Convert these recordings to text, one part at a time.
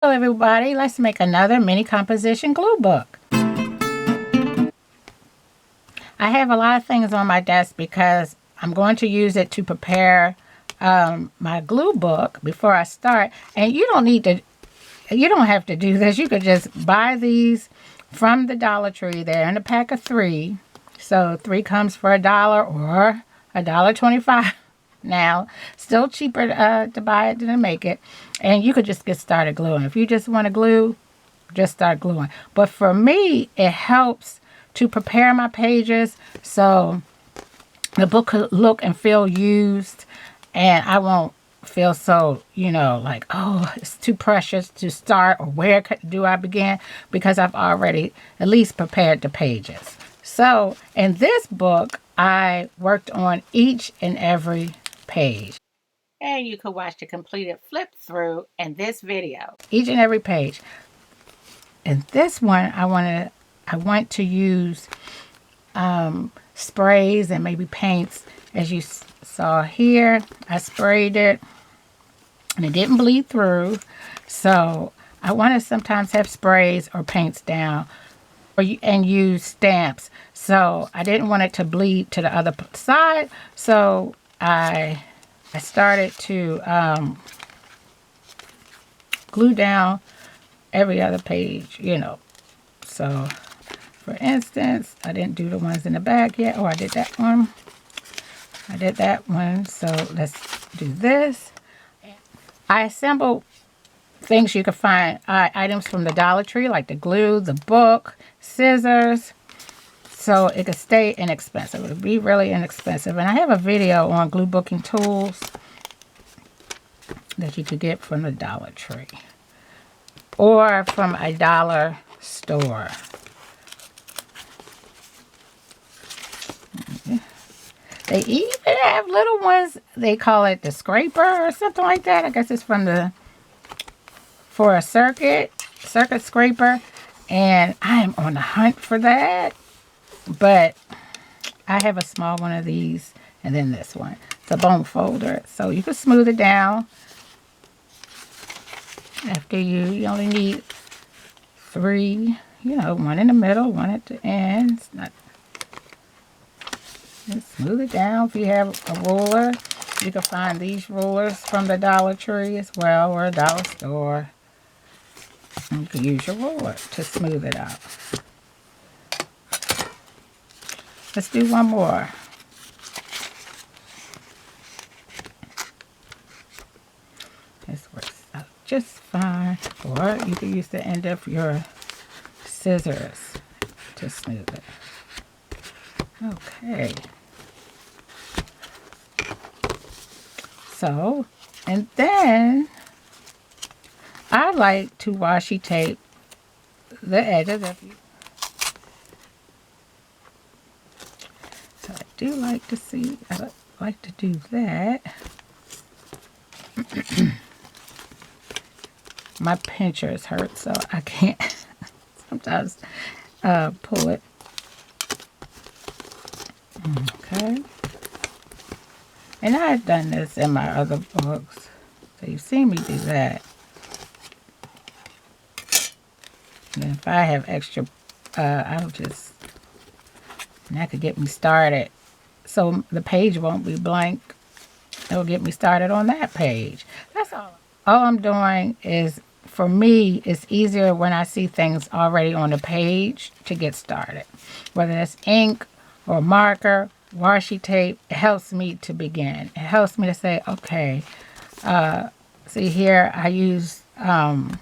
Hello everybody, let's make another mini composition glue book. I have a lot of things on my desk because I'm going to use it to prepare my glue book before I start. And you don't have to do this. You could just buy these from the Dollar Tree. They're in a pack of 3. So 3 comes for $1 or $1.25. Now, still cheaper to buy it than to make it. And you could just get started gluing. If you just want to glue, just start gluing. But for me, it helps to prepare my pages so the book could look and feel used, and I won't feel so, like, oh, it's too precious to start, or where do I begin, because I've already at least prepared the pages. So in this book, I worked on each and every page. And you could watch the completed flip through in this video. Each and every page. In this one, I want to use sprays and maybe paints. As you saw here, I sprayed it and it didn't bleed through. So I want to sometimes have sprays or paints down and use stamps. So I didn't want it to bleed to the other side. So I started to glue down every other page, So, for instance, I didn't do the ones in the back yet. Oh, I did that one. I did that one. So, let's do this. I assembled things you can find, items from the Dollar Tree, like the glue, the book, scissors, so it could stay inexpensive. It would be really inexpensive. And I have a video on glue booking tools that you could get from the Dollar Tree or from a dollar store. They even have little ones. They call it the scraper or something like that. I guess it's for a circuit scraper. And I am on the hunt for that. But I have a small one of these, and then this one. It's a bone folder. So you can smooth it down. After you only need 3, one in the middle, one at the end. Just smooth it down. If you have a ruler, you can find these rulers from the Dollar Tree as well, or a dollar store. And you can use your ruler to smooth it out. Let's do one more. This works out just fine. Or you can use the end of your scissors to smooth it. Okay. So, and then I like to washi tape the edges of you. So I do like to see, I like to do that. My pinchers hurt, so I can't sometimes pull it. Okay. And I've done this in my other books, so you've seen me do that. And if I have extra, I'll just, and that could get me started. So the page won't be blank. It'll get me started on that page. That's all. All I'm doing is, for me, it's easier when I see things already on the page to get started. Whether it's ink or marker, washi tape, it helps me to begin. It helps me to say, okay, see here, I use, you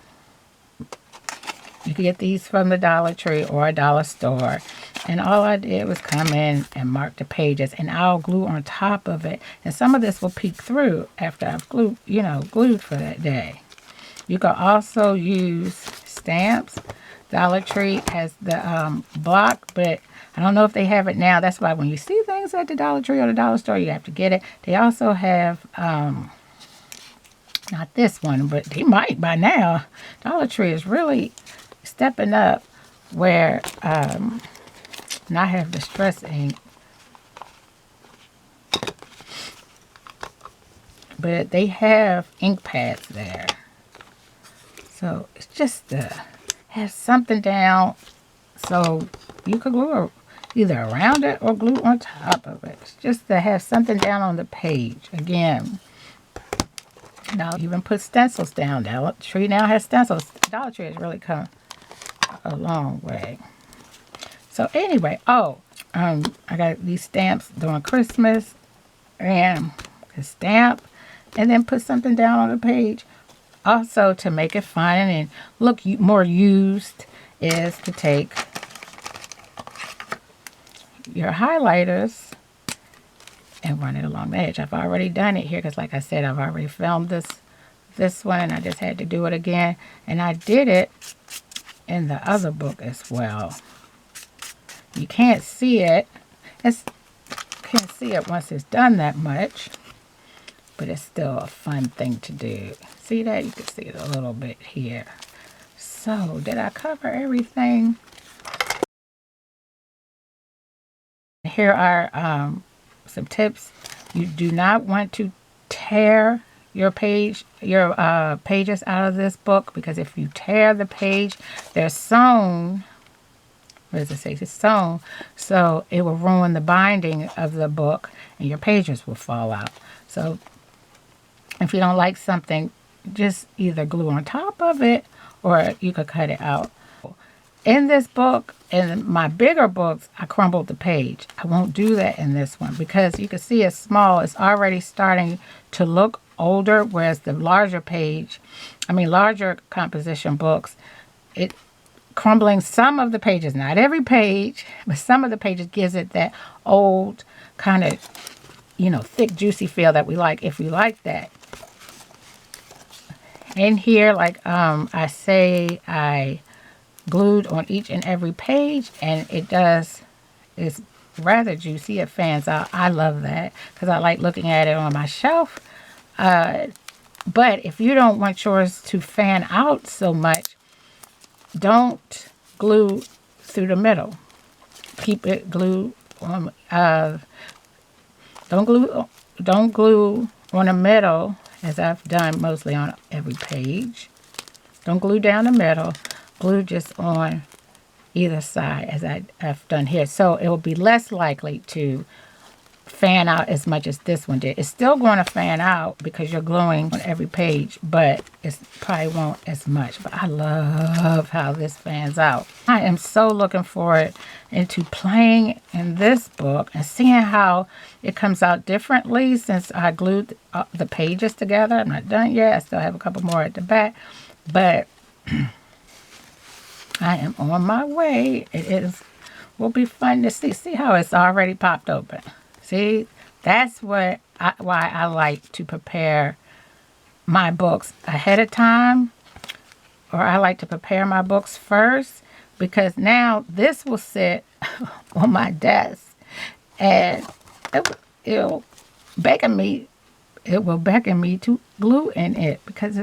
can get these from the Dollar Tree or a dollar store. And all I did was come in and mark the pages, and I'll glue on top of it. And some of this will peek through after I've glued for that day. You can also use stamps. Dollar Tree has the block, but I don't know if they have it now. That's why when you see things at the Dollar Tree or the dollar store, you have to get it. They also have, not this one, but they might by now. Dollar Tree is really stepping up where, and I have the Stress ink. But they have ink pads there. So it's just to have something down so you could glue either around it or glue on top of it. It's just to have something down on the page. Again, now even put stencils down. Dollar Tree now has stencils. Dollar Tree has really come a long way. So anyway, I got these stamps during Christmas, and a stamp and then put something down on the page. Also, to make it fun and look more used, is to take your highlighters and run it along the edge. I've already done it here because, like I said, I've already filmed this one, and I just had to do it again. And I did it in the other book as well. You can't see it. Can't see it once it's done that much, but it's still a fun thing to do. See that? You can see it a little bit here. So, did I cover everything? Here are some tips. You do not want to tear your pages out of this book, because if you tear the page, they're sewn. What does it say? It's sewn, so it will ruin the binding of the book and your pages will fall out. So if you don't like something, just either glue on top of it or you could cut it out. In this book, in my bigger books, I crumbled the page. I won't do that in this one because you can see it's small. It's already starting to look older, whereas the larger composition books, crumbling some of the pages, not every page, but some of the pages gives it that old kind of, thick, juicy feel that we like, if you like that. In here, like I say, I glued on each and every page, and it's rather juicy. It fans out. I love that because I like looking at it on my shelf. But if you don't want yours to fan out so much, don't glue through the middle. Keep it glued on. Don't glue on the middle, as I've done mostly on every page. Don't glue down the middle. Glue just on either side, as I've done here. So it will be less likely to fan out as much as this one did. It's still going to fan out because you're gluing on every page, but it probably won't as much. But I love how this fans out. I am so looking forward into playing in this book and seeing how it comes out differently since I glued the pages together. I'm not done yet. I still have a couple more at the back, but I am on my way. Will be fun to see how it's already popped open. See, that's why I like to prepare my books ahead of time, or I like to prepare my books first, because now this will sit on my desk and it will beckon me to glue in it, because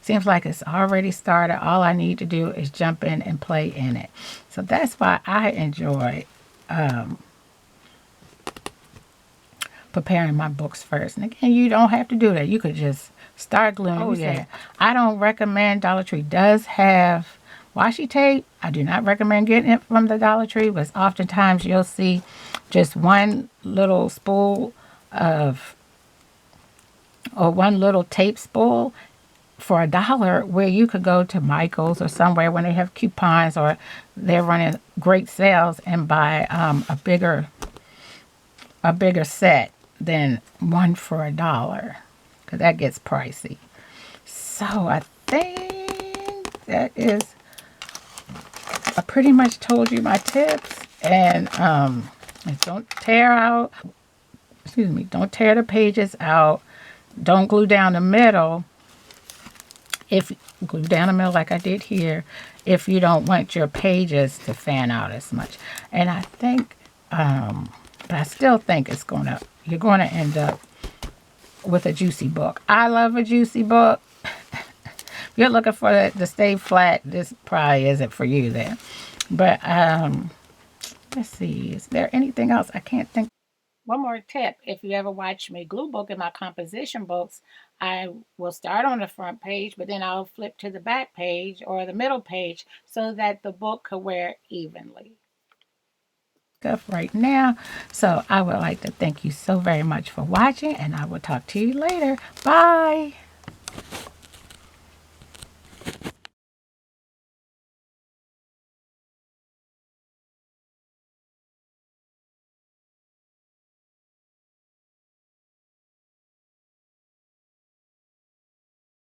seems like it's already started. All I need to do is jump in and play in it. So that's why I enjoy preparing my books first. And again, you don't have to do that. You could just start gluing. Oh yeah, I don't recommend. Dollar Tree does have washi tape. I do not recommend getting it from the Dollar Tree, because oftentimes you'll see just one little spool or one little tape spool for $1, where you could go to Michael's or somewhere when they have coupons or they're running great sales and buy a bigger set than one for $1, because that gets pricey. So I think that is, I pretty much told you my tips. And don't tear the pages out. Don't glue down the middle. Glue down the middle like I did here, if you don't want your pages to fan out as much. And I think, but I still think you're going to end up with a juicy book. I love a juicy book. If you're looking for the stay flat, this probably isn't for you then. But let's see, is there anything else? I can't think. One more tip: if you ever watch me glue book in my composition books, I will start on the front page, but then I'll flip to the back page or the middle page so that the book could wear evenly. Stuff right now. So I would like to thank you so very much for watching, and I will talk to you later. Bye.